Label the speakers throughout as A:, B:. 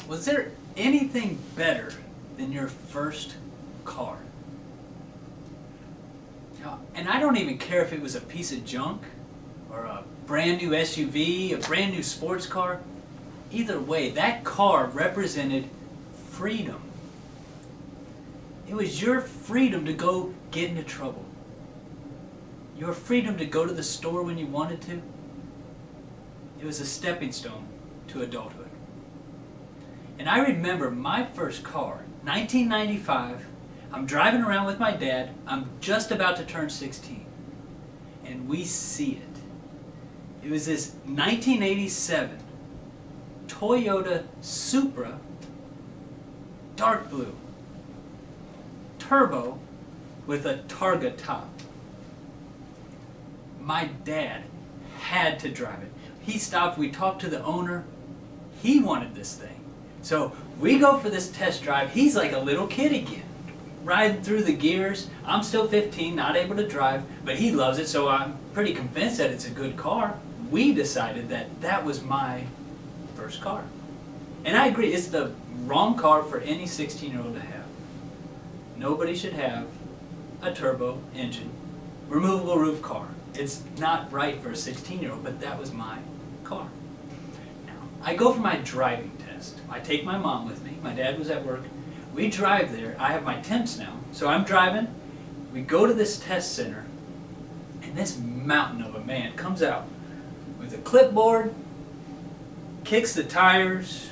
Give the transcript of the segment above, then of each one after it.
A: Was there anything better than your first car? And I don't even care if it was a piece of junk or a brand new SUV, a brand new sports car. Either way, that car represented freedom. It was your freedom to go get into trouble. Your freedom to go to the store when you wanted to. It was a stepping stone to adulthood. And I remember my first car, 1995, I'm driving around with my dad, I'm just about to turn 16, and we see it. It was this 1987 Toyota Supra, dark blue, turbo with a Targa top. My dad had to drive it. He stopped, we talked to the owner, he wanted this thing. So we go for this test drive, he's like a little kid again, riding through the gears. I'm still 15, not able to drive, but he loves it, so I'm pretty convinced that it's a good car. We decided that that was my first car. And I agree, it's the wrong car for any 16-year-old to have. Nobody should have a turbo engine, removable roof car. It's not right for a 16-year-old, but that was my car. Now, I go for my driving test. I take my mom with me. My dad was at work. We drive there. I have my temps now. So I'm driving. We go to this test center, and this mountain of a man comes out with a clipboard, kicks the tires,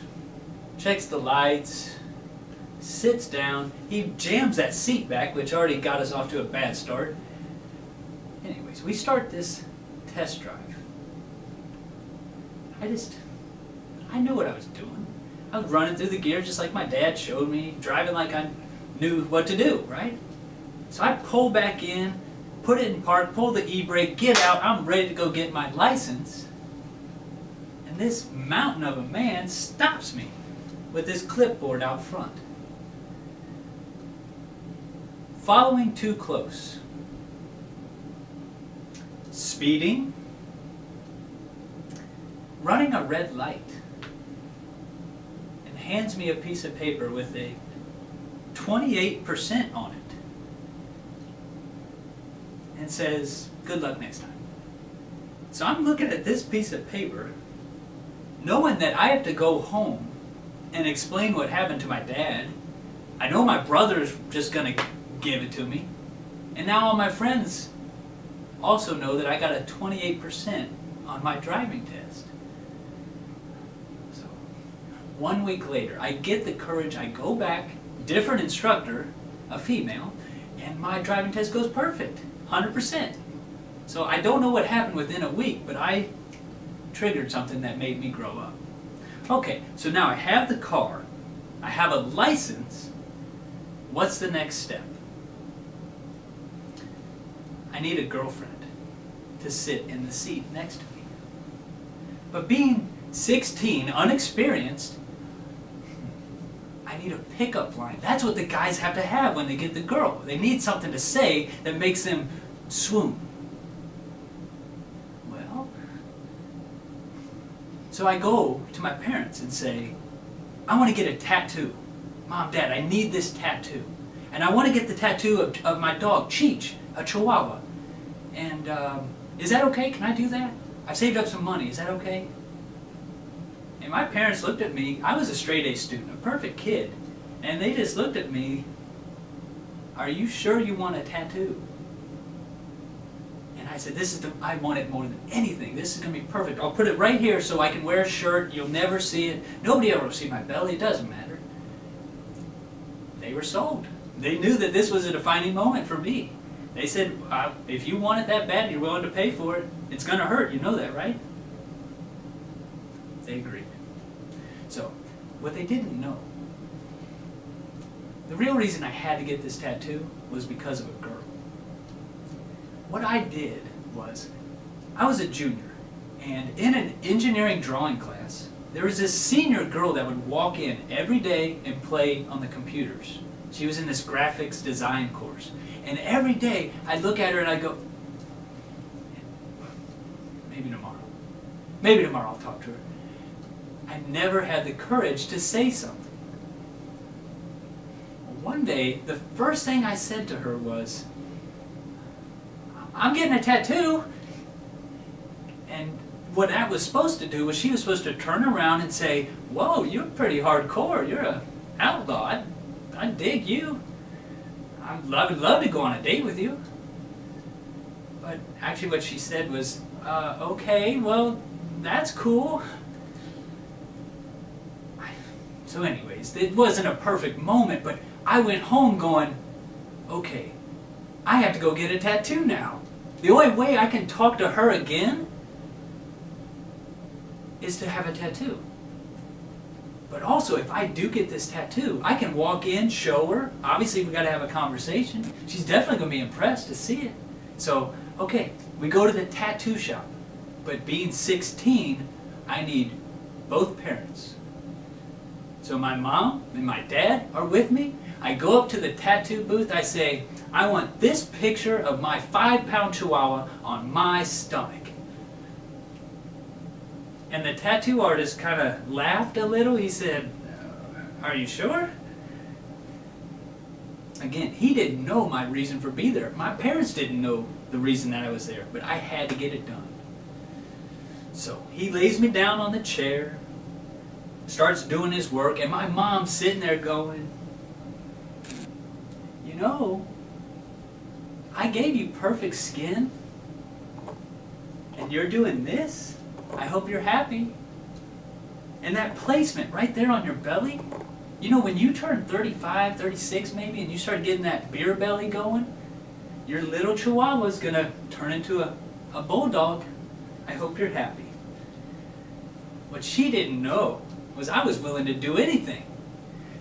A: checks the lights, sits down. He jams that seat back, which already got us off to a bad start. Anyways, we start this test drive. I knew what I was doing. I was running through the gears just like my dad showed me, driving like I knew what to do, right? So I pull back in, put it in park, pull the e-brake, get out, I'm ready to go get my license. And this mountain of a man stops me with this clipboard out front. Following too close. Speeding. Running a red light. And hands me a piece of paper with a 28% on it. And says, good luck next time. So I'm looking at this piece of paper, knowing that I have to go home and explain what happened to my dad. I know my brother's just going to give it to me. And now all my friends also know that I got a 28% on my driving test. So 1 week later, I get the courage, I go back, different instructor, a female, and my driving test goes perfect, 100%. So I don't know what happened within a week, but I triggered something that made me grow up. Okay, so now I have the car, I have a license. What's the next step? I need a girlfriend to sit in the seat next to me. But being 16, unexperienced, I need a pickup line. That's what the guys have to have when they get the girl. They need something to say that makes them swoon. Well, so I go to my parents and say, I want to get a tattoo. Mom, Dad, I need this tattoo. And I want to get the tattoo of my dog, Cheech, a Chihuahua. And is that okay? Can I do that? I've saved up some money. Is that okay? And my parents looked at me. I was a straight A student, a perfect kid. And they just looked at me. Are you sure you want a tattoo? And I said, I want it more than anything. This is going to be perfect. I'll put it right here so I can wear a shirt. You'll never see it. Nobody ever will see my belly. It doesn't matter. They were sold. They knew that this was a defining moment for me. They said, if you want it that bad and you're willing to pay for it, it's going to hurt. You know that, right? They agreed. So, what they didn't know, the real reason I had to get this tattoo was because of a girl. What I did was, I was a junior, and in an engineering drawing class, there was this senior girl that would walk in every day and play on the computers. She was in this graphics design course. And every day, I'd look at her and I'd go, maybe tomorrow. Maybe tomorrow I'll talk to her. I never had the courage to say something. One day, the first thing I said to her was, I'm getting a tattoo. And what that was supposed to do was she was supposed to turn around and say, whoa, you're pretty hardcore. You're an outlaw. I dig you. I would love to go on a date with you. But actually what she said was, okay, well, that's cool. So anyways, it wasn't a perfect moment, but I went home going, okay, I have to go get a tattoo now. The only way I can talk to her again is to have a tattoo. But also, if I do get this tattoo, I can walk in, show her. Obviously, we got to have a conversation. She's definitely going to be impressed to see it. So, okay, we go to the tattoo shop. But being 16, I need both parents. So my mom and my dad are with me. I go up to the tattoo booth. I say, I want this picture of my 5-pound chihuahua on my stomach. And the tattoo artist kind of laughed a little. He said, are you sure? Again, he didn't know my reason for being there. My parents didn't know the reason that I was there, but I had to get it done. So he lays me down on the chair, starts doing his work, and my mom's sitting there going, you know, I gave you perfect skin, and you're doing this? I hope you're happy. And that placement right there on your belly, you know, when you turn 35, 36 maybe, and you start getting that beer belly going, your little chihuahua's going to turn into a bulldog. I hope you're happy. What she didn't know was I was willing to do anything.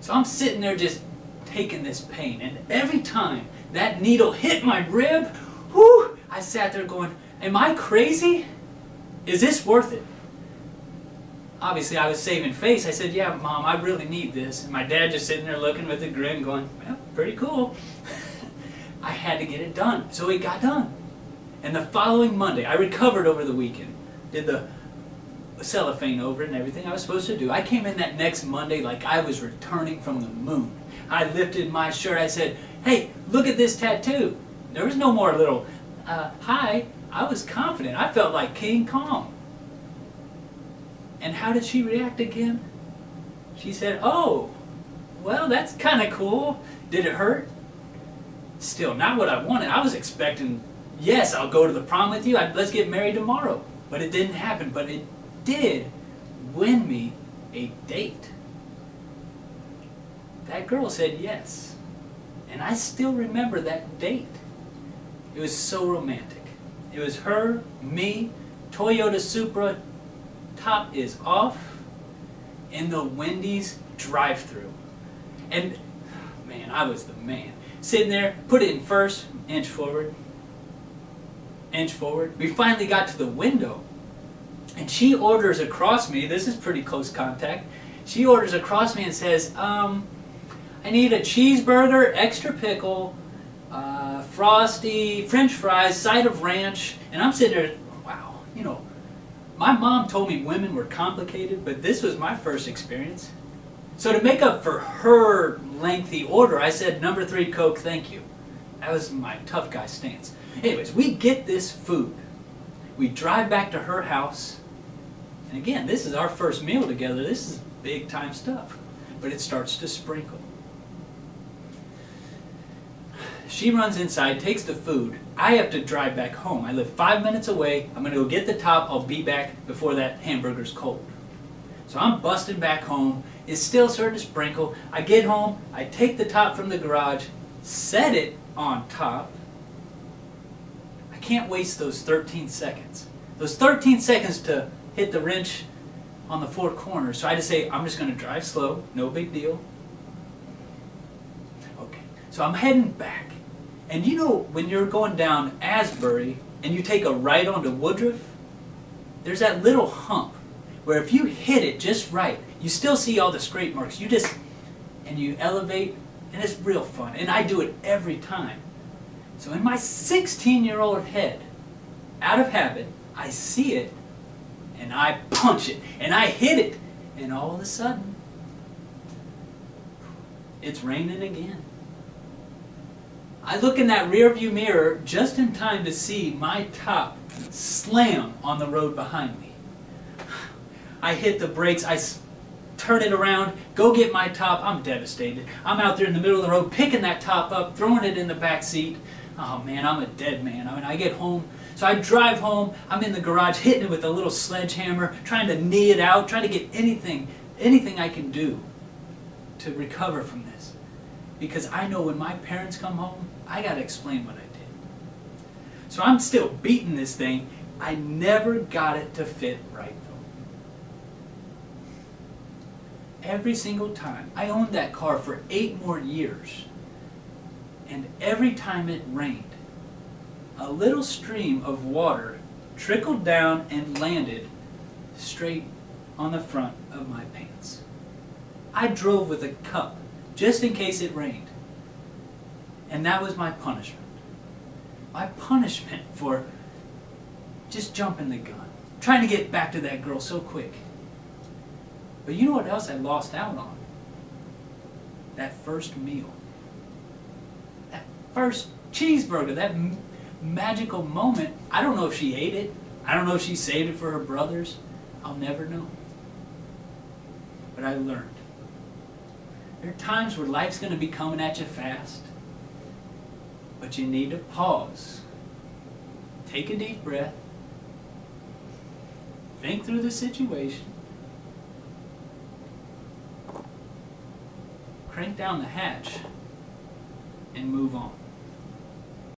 A: So I'm sitting there just taking this pain, and every time that needle hit my rib, whoo, I sat there going, am I crazy? Is this worth it? Obviously, I was saving face. I said, yeah, Mom, I really need this. And my dad just sitting there looking with a grin going, well, pretty cool. I had to get it done. So it got done. And the following Monday, I recovered over the weekend. Did the cellophane over it and everything I was supposed to do. I came in that next Monday like I was returning from the moon. I lifted my shirt. I said, hey, look at this tattoo. There was no more little, hi. I was confident. I felt like King Kong. And how did she react again? She said, oh, well, that's kind of cool. Did it hurt? Still, not what I wanted. I was expecting, yes, I'll go to the prom with you. Let's get married tomorrow. But it didn't happen. But it did win me a date. That girl said yes. And I still remember that date. It was so romantic. It was her, me, Toyota Supra, top is off, in the Wendy's drive-thru. And, man, I was the man. Sitting there, put it in first, inch forward, inch forward. We finally got to the window, and she orders across me, this is pretty close contact, she orders across me and says, I need a cheeseburger, extra pickle, frosty, french fries, side of ranch, and I'm sitting there, wow, you know, my mom told me women were complicated, but this was my first experience. So to make up for her lengthy order, I said, number 3 Coke, thank you. That was my tough guy stance. Anyways, we get this food. We drive back to her house, and again, this is our first meal together. This is big time stuff, but it starts to sprinkle. She runs inside, takes the food. I have to drive back home. I live 5 minutes away. I'm going to go get the top. I'll be back before that hamburger's cold. So I'm busting back home. It's still starting to sprinkle. I get home. I take the top from the garage, set it on top. I can't waste those 13 seconds. Those 13 seconds to hit the wrench on the 4 corners. So I just say, I'm just going to drive slow. No big deal. Okay. So I'm heading back. And you know when you're going down Asbury and you take a right onto Woodruff, there's that little hump where if you hit it just right, you still see all the scrape marks. And you elevate, and it's real fun. And I do it every time. So in my 16-year-old head, out of habit, I see it, and I punch it, and I hit it. And all of a sudden, it's raining again. I look in that rearview mirror just in time to see my top slam on the road behind me. I hit the brakes, I turn it around, go get my top. I'm devastated. I'm out there in the middle of the road picking that top up, throwing it in the back seat. Oh man, I'm a dead man. I mean, I get home, so I drive home, I'm in the garage hitting it with a little sledgehammer, trying to knee it out, trying to get anything I can do to recover from this. Because I know when my parents come home, I got to explain what I did. So I'm still beating this thing. I never got it to fit right though. Every single time. I owned that car for 8 more years. And every time it rained, a little stream of water trickled down and landed straight on the front of my pants. I drove with a cup just in case it rained. And that was my punishment. My punishment for just jumping the gun, trying to get back to that girl so quick. But you know what else I lost out on? That first meal. That first cheeseburger, that magical moment. I don't know if she ate it. I don't know if she saved it for her brothers. I'll never know. But I learned. There are times where life's going to be coming at you fast. But you need to pause. Take a deep breath. Think through the situation. Crank down the hatch and move on.